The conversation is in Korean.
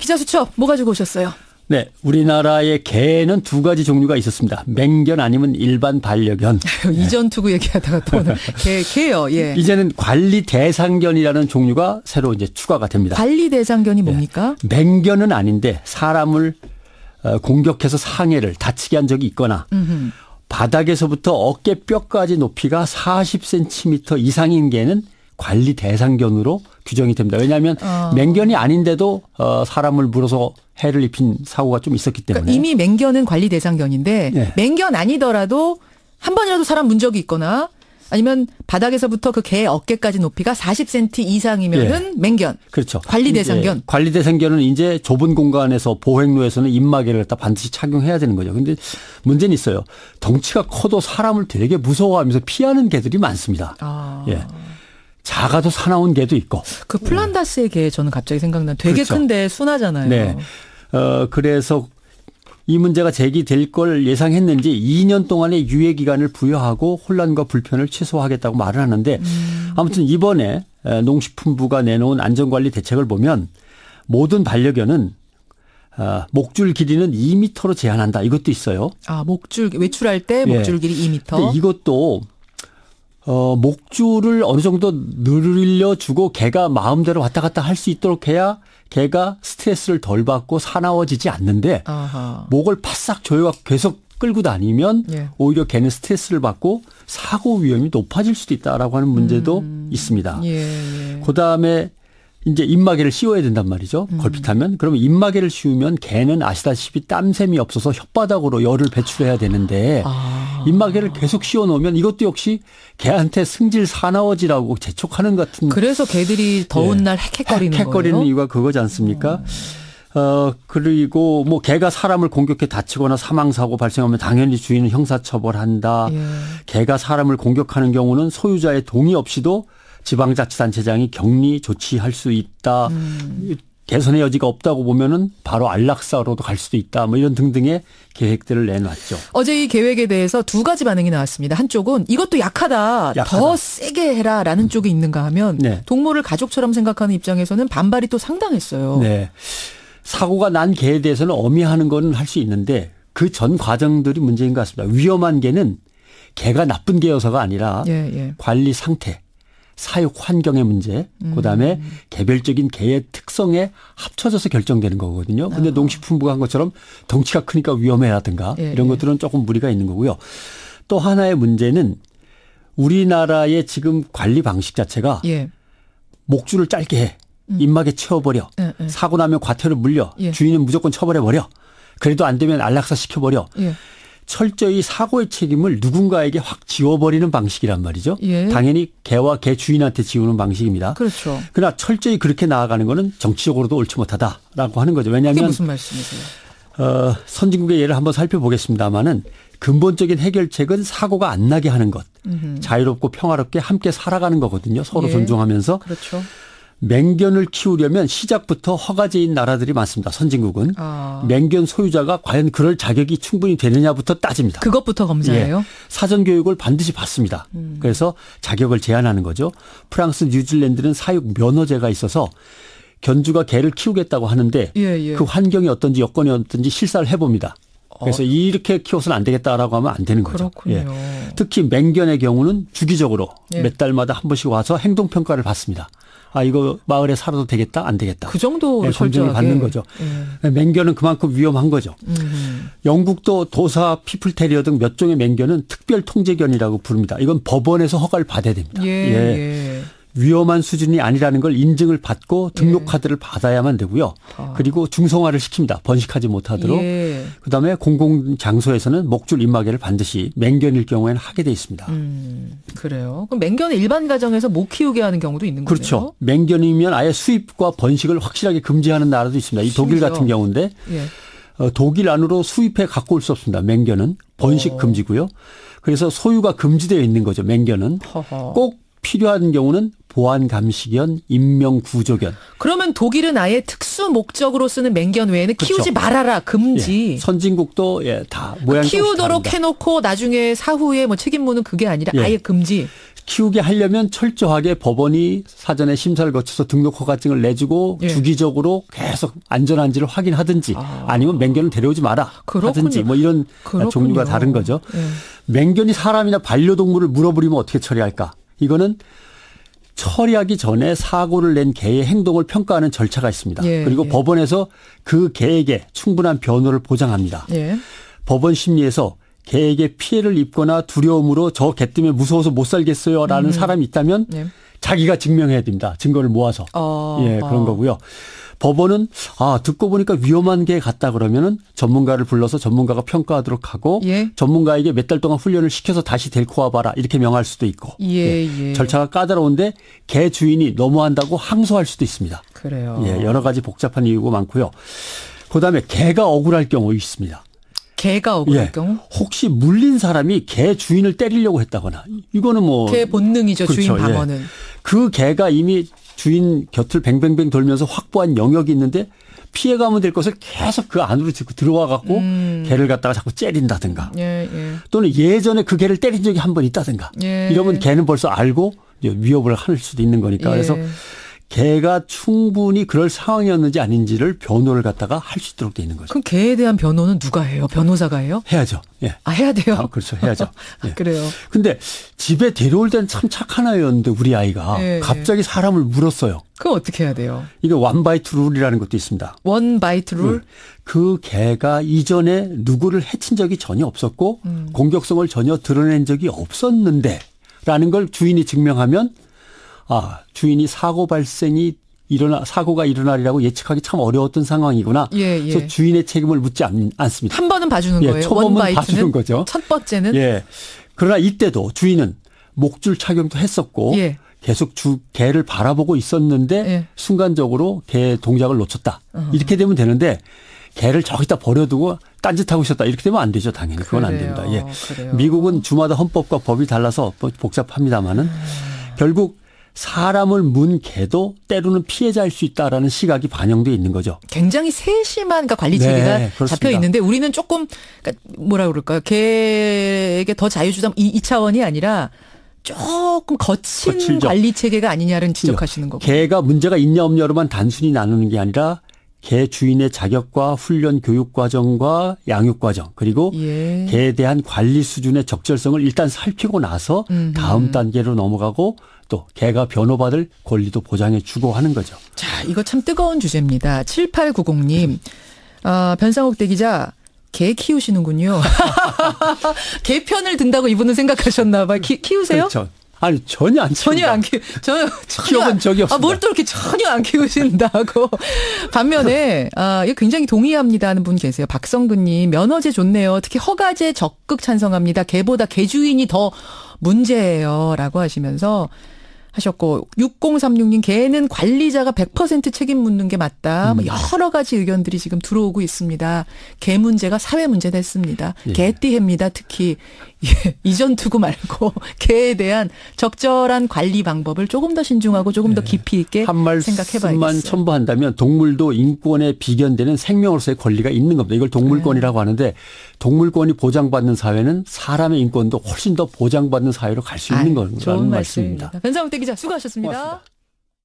기자 수첩 뭐 가지고 오셨어요? 네, 우리나라의 개는 두 가지 종류가 있었습니다. 맹견 아니면 일반 반려견. 이전 투구 얘기하다가 또 오늘 개요. 예. 이제는 관리 대상견이라는 종류가 새로 이제 추가가 됩니다. 관리 대상견이 뭡니까? 맹견은 아닌데 사람을 공격해서 상해를 다치게 한 적이 있거나 바닥에서부터 어깨뼈까지 높이가 40cm 이상인 개는 관리 대상견으로 규정이 됩니다. 왜냐하면 맹견이 아닌데도 사람을 물어서 해를 입힌 사고가 좀 있었기 때문에. 그러니까 이미 맹견은 관리 대상견인데 네. 맹견 아니더라도 한 번이라도 사람 문 적이 있거나 아니면 바닥에서부터 그 개 어깨까지 높이가 40cm 이상이면은 맹견. 그렇죠. 관리 대상견. 관리 대상견은 이제 좁은 공간에서 보행로에서는 입마개를 갖다 반드시 착용해야 되는 거죠. 근데 문제는 있어요. 덩치가 커도 사람을 되게 무서워하면서 피하는 개들이 많습니다. 예. 작아도 사나운 개도 있고. 그 플란다스의 개 저는 갑자기 생각난 되게 그렇죠. 큰데 순하잖아요. 네. 그래서 이 문제가 제기될 걸 예상했는지 2년 동안의 유예 기간을 부여하고 혼란과 불편을 최소화하겠다고 말을 하는데 아무튼 이번에 농식품부가 내놓은 안전관리 대책을 보면 모든 반려견은 목줄 길이는 2m로 제한한다. 이것도 있어요. 목줄 외출할 때 목줄 길이 2m. 근데 이것도 목줄을 어느 정도 늘려주고 개가 마음대로 왔다 갔다 할 수 있도록 해야 개가 스트레스를 덜 받고 사나워지지 않는데 목을 바싹 조여갖고 계속 끌고 다니면 오히려 개는 스트레스를 받고 사고 위험이 높아질 수도 있다라고 하는 문제도 있습니다. 그다음에 이제 입마개를 씌워야 된단 말이죠. 걸핏하면. 그러면 입마개를 씌우면 개는 아시다시피 땀샘이 없어서 혓바닥으로 열을 배출해야 되는데 입마개를 계속 씌워 놓으면 이것도 역시 개한테 승질 사나워지라고 재촉하는 같은. 그래서 개들이 더운 날 헥헥거리는 거예요? 헥헥거리는 이유가 그거지 않습니까? 그리고 뭐 개가 사람을 공격해 다치거나 사망사고 발생하면 당연히 주인은 형사처벌한다. 개가 사람을 공격하는 경우는 소유자의 동의 없이도 지방자치단체장이 격리 조치할 수 있다. 개선의 여지가 없다고 보면은 바로 안락사로도 갈 수도 있다. 뭐 이런 등등의 계획들을 내놨죠. 어제 이 계획에 대해서 두 가지 반응이 나왔습니다. 한쪽은 이것도 약하다. 더 세게 해라라는 쪽이 있는가 하면 동물을 가족처럼 생각하는 입장에서는 반발이 또 상당했어요. 네. 사고가 난 개에 대해서는 엄히하는 건 할 수 있는데 그 전 과정들이 문제인 것 같습니다. 위험한 개는 개가 나쁜 개여서가 아니라 관리 상태. 사육 환경의 문제, 그다음에 개별적인 개의 특성에 합쳐져서 결정되는 거거든요. 그런데 농식품부가 한 것처럼 덩치가 크니까 위험해라든가 이런 것들은 조금 무리가 있는 거고요. 또 하나의 문제는 우리나라의 지금 관리 방식 자체가 목줄을 짧게 해. 입마개 채워버려. 사고 나면 과태료 물려. 주인은 무조건 처벌해버려. 그래도 안 되면 안락사 시켜버려. 철저히 사고의 책임을 누군가에게 확 지워버리는 방식이란 말이죠. 당연히 개와 개 주인한테 지우는 방식입니다. 그렇죠. 그러나 철저히 그렇게 나아가는 거는 정치적으로도 옳지 못하다라고 하는 거죠. 왜냐하면 이게 무슨 말씀이세요? 선진국의 예를 한번 살펴보겠습니다마는 근본적인 해결책은 사고가 안 나게 하는 것. 자유롭고 평화롭게 함께 살아가는 거거든요. 서로 존중하면서. 그렇죠. 맹견을 키우려면 시작부터 허가제인 나라들이 많습니다. 선진국은. 맹견 소유자가 과연 그럴 자격이 충분히 되느냐부터 따집니다. 그것부터 검사해요? 사전 교육을 반드시 받습니다. 그래서 자격을 제한하는 거죠. 프랑스, 뉴질랜드는 사육 면허제가 있어서 견주가 개를 키우겠다고 하는데 그 환경이 어떤지 여건이 어떤지 실사를 해봅니다. 그래서 이렇게 키워서는 안 되겠다라고 하면 안 되는 거죠. 그렇군요. 특히 맹견의 경우는 주기적으로 몇 달마다 한 번씩 와서 행동평가를 받습니다. 이거 마을에 살아도 되겠다? 안 되겠다. 그 정도 검증을 받는 거죠. 맹견은 그만큼 위험한 거죠. 영국도 도사, 피플테리어 등 몇 종의 맹견은 특별 통제견이라고 부릅니다. 이건 법원에서 허가를 받아야 됩니다. 위험한 수준이 아니라는 걸 인증을 받고 등록 카드를 받아야만 되고요. 그리고 중성화를 시킵니다. 번식하지 못하도록. 그다음에 공공장소에서는 목줄 입마개를 반드시 맹견일 경우에는 하게 돼 있습니다. 그래요. 그럼 맹견을 일반 가정에서 못 키우게 하는 경우도 있는 거예요? 그렇죠. 맹견이면 아예 수입과 번식을 확실하게 금지하는 나라도 있습니다. 이 독일 같은 경우인데 독일 안으로 수입해 갖고 올 수 없습니다. 맹견은 번식 금지고요. 그래서 소유가 금지되어 있는 거죠. 맹견은. 꼭 필요한 경우는 보안 감시견, 인명 구조견. 그러면 독일은 아예 특수 목적으로 쓰는 맹견 외에는 키우지 말아라 금지. 선진국도 다 모양 키우도록 해놓고 나중에 사후에 뭐 책임무는 그게 아니라 아예 금지. 키우게 하려면 철저하게 법원이 사전에 심사를 거쳐서 등록 허가증을 내주고 예. 주기적으로 계속 안전한지를 확인하든지 아니면 맹견을 데려오지 마라 그렇군요. 하든지 뭐 이런 그렇군요. 종류가 다른 거죠. 예. 맹견이 사람이나 반려동물을 물어버리면 어떻게 처리할까? 이거는 처리하기 전에 사고를 낸 개의 행동을 평가하는 절차가 있습니다. 예. 그리고 예. 법원에서 그 개에게 충분한 변호를 보장합니다. 예. 법원 심리에서 개에게 피해를 입거나 두려움으로 저 개 때문에 무서워서 못 살겠어요라는 사람이 있다면 네. 자기가 증명해야 됩니다. 증거를 모아서. 예, 그런 거고요. 법원은 듣고 보니까 위험한 개 같다 그러면은 전문가를 불러서 전문가가 평가하도록 하고 예. 전문가에게 몇 달 동안 훈련을 시켜서 다시 데리고 와봐라 이렇게 명할 수도 있고 예, 예. 절차가 까다로운데 개 주인이 너무한다고 항소할 수도 있습니다. 그래요. 예, 여러 가지 복잡한 이유가 많고요. 그다음에 개가 억울할 경우 있습니다. 개가 억울할 예. 경우? 혹시 물린 사람이 개 주인을 때리려고 했다거나 이거는 뭐 개 본능이죠. 그렇죠. 주인 방어는. 예. 그 개가 이미 주인 곁을 뱅뱅뱅 돌면서 확보한 영역이 있는데 피해가면 될 것을 계속 그 안으로 들어와 갖고 개를 갖다가 자꾸 째린다든가 예, 예. 또는 예전에 그 개를 때린 적이 한 번 있다든가 예. 이러면 개는 벌써 알고 위협을 할 수도 있는 거니까 예. 그래서 개가 충분히 그럴 상황이었는지 아닌지를 변호를 갖다가 할 수 있도록 돼 있는 거죠. 그럼 개에 대한 변호는 누가 해요? 변호사가 해요? 해야죠. 예. 해야 돼요? 그렇죠. 해야죠. 예. 그래요. 근데 집에 데려올 때는 참 착한 아이였는데 우리 아이가 예. 갑자기 사람을 물었어요. 그럼 어떻게 해야 돼요? 이게 원 바이트 룰이라는 것도 있습니다. 원 바이트 룰? 그 개가 이전에 누구를 해친 적이 전혀 없었고 공격성을 전혀 드러낸 적이 없었는데 라는 걸 주인이 증명하면 주인이 사고가 일어나리라고 예측하기 참 어려웠던 상황이구나. 예, 예. 그래서 주인의 책임을 묻지 않습니다. 한 번은 봐주는 거예요. 초범은 봐주는 거죠. 첫 번째는. 예. 그러나 이때도 주인은 목줄 착용도 했었고 예. 계속 개를 바라보고 있었는데 예. 순간적으로 개 동작을 놓쳤다. 이렇게 되면 되는데 개를 저기다 버려두고 딴짓하고 있었다. 이렇게 되면 안 되죠. 당연히. 그건 안 됩니다. 예. 그래요. 미국은 주마다 헌법과 법이 달라서 복잡합니다마는 결국 사람을 문 개도 때로는 피해자일 수 있다라는 시각이 반영되어 있는 거죠. 굉장히 세심한 관리 체계가 네, 잡혀 있는데 우리는 조금 뭐라 그럴까요? 개에게 더 자유 주담 이 차원이 아니라 조금 거칠죠. 관리 체계가 아니냐는 지적하시는 거고. 개가 문제가 있냐 없냐로만 단순히 나누는 게 아니라 개 주인의 자격과 훈련 교육 과정과 양육 과정 그리고 예. 개에 대한 관리 수준의 적절성을 일단 살피고 나서 다음 단계로 넘어가고 또 개가 변호받을 권리도 보장해 주고 하는 거죠. 자, 이거 참 뜨거운 주제입니다. 7890님. 변상욱 대기자. 개 키우시는군요. 개 편을 든다고 이분은 생각하셨나 봐요. 키우세요? 그렇죠. 아니 전혀 안 전혀 안 키워본 적이 없습니다. 뭘 또 이렇게 전혀 안 키우신다고. 반면에 이거 굉장히 동의합니다 하는 분 계세요. 박성근님 면허제 좋네요. 특히 허가제 적극 찬성합니다. 개보다 개 주인이 더 문제예요라고 하시면서 하셨고 6036님 개는 관리자가 100% 책임 묻는 게 맞다. 여러 가지 의견들이 지금 들어오고 있습니다. 개 문제가 사회 문제 됐습니다. 예. 개띠해입니다. 특히 이전 투구 말고 개에 대한 적절한 관리 방법을 조금 더 신중하고 조금 더 깊이 있게 생각해봐야겠어요. 한 말씀만 첨부한다면 동물도 인권에 비견되는 생명으로서의 권리가 있는 겁니다. 이걸 동물권이라고 하는데 동물권이 보장받는 사회는 사람의 인권도 훨씬 더 보장받는 사회로 갈 수 있는 거라는 말씀입니다. 변상욱 대기자 수고하셨습니다. 고맙습니다.